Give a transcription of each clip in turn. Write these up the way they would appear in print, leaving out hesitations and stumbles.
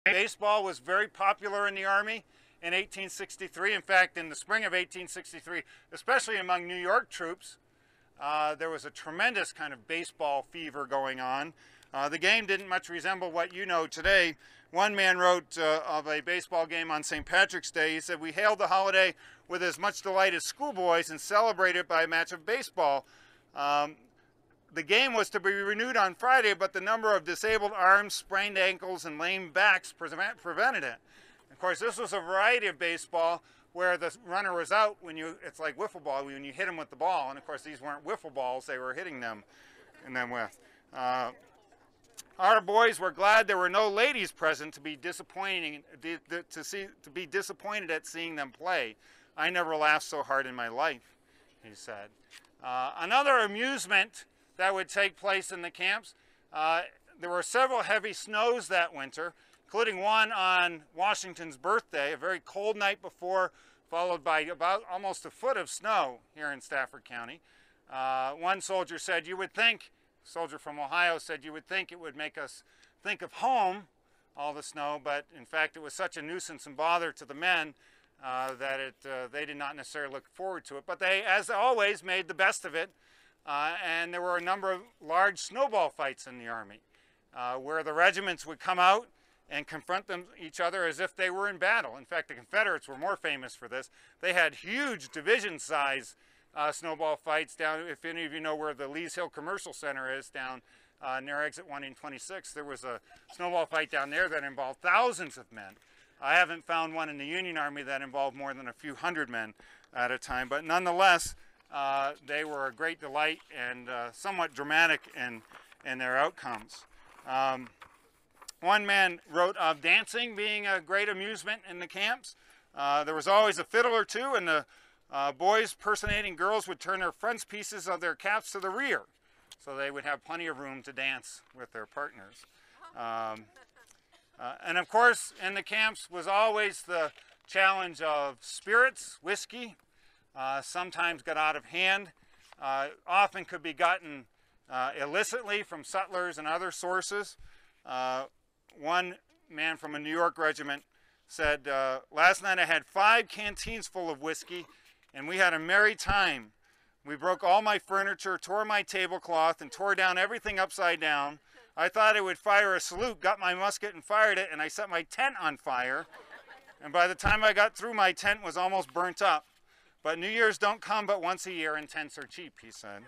Baseball was very popular in the Army in 1863. In fact, in the spring of 1863, especially among New York troops, there was a tremendous kind of baseball fever going on. The game didn't much resemble what you know today. One man wrote of a baseball game on St. Patrick's Day. He said, "We hailed the holiday with as much delight as schoolboys and celebrated by a match of baseball. The game was to be renewed on Friday, but the number of disabled arms, sprained ankles, and lame backs prevented it." Of course, this was a variety of baseball where the runner was out it's like wiffle ball, when you hit him with the ball. And of course, these weren't wiffle balls, they were hitting them with. Our boys were glad there were no ladies present to be disappointed at seeing them play. "I never laughed so hard in my life," he said. Another amusement that would take place in the camps, there were several heavy snows that winter, including one on Washington's birthday, a very cold night before, followed by about almost a foot of snow here in Stafford County. One soldier said, soldier from Ohio said, "You would think it would make us think of home, all the snow, but in fact it was such a nuisance and bother to the men that they did not necessarily look forward to it." But they, as always, made the best of it, and there were a number of large snowball fights in the Army, where the regiments would come out and confront each other as if they were in battle. In fact, the Confederates were more famous for this. They had huge division-size snowball fights down, if any of you know where the Lee's Hill Commercial Center is, down near exit 126. There was a snowball fight down there that involved thousands of men. I haven't found one in the Union Army that involved more than a few hundred men at a time, but nonetheless, they were a great delight and somewhat dramatic in their outcomes. One man wrote of dancing being a great amusement in the camps. There was always a fiddle or two, and the boys personating girls would turn their frontispieces of their caps to the rear, so they would have plenty of room to dance with their partners. And of course, in the camps was always the challenge of spirits, whiskey. Sometimes got out of hand, often could be gotten illicitly from sutlers and other sources. One man from a New York regiment said, "Last night I had 5 canteens full of whiskey, and we had a merry time. We broke all my furniture, tore my tablecloth, and tore down everything upside down. I thought I would fire a salute, got my musket and fired it, and I set my tent on fire. And by the time I got through, my tent was almost burnt up. But New Year's don't come but once a year, and tents are cheap," he said.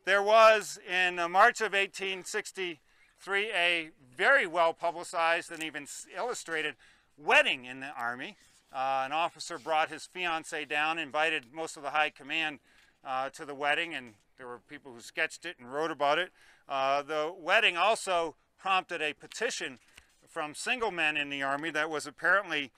There was, in March of 1863, a very well publicized and even illustrated wedding in the Army. An officer brought his fiancée down, invited most of the high command to the wedding, and there were people who sketched it and wrote about it. The wedding also prompted a petition from single men in the Army that was apparently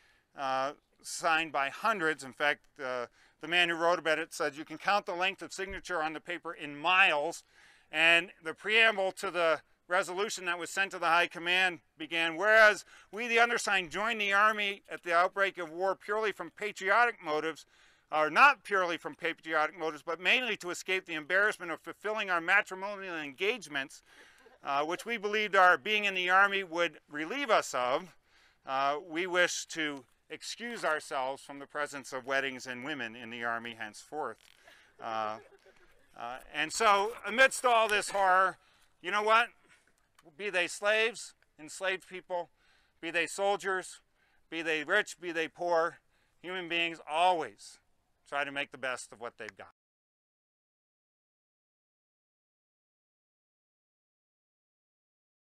signed by hundreds. In fact, the man who wrote about it said, "You can count the length of signature on the paper in miles." And the preamble to the resolution that was sent to the high command began, "Whereas we, the undersigned, joined the Army at the outbreak of war purely from patriotic motives, or not purely from patriotic motives, but mainly to escape the embarrassment of fulfilling our matrimonial engagements, which we believed our being in the Army would relieve us of, we wish to excuse ourselves from the presence of weddings and women in the Army henceforth." And so, amidst all this horror, you know what? Be they slaves, enslaved people, be they soldiers, be they rich, be they poor, human beings always try to make the best of what they've got.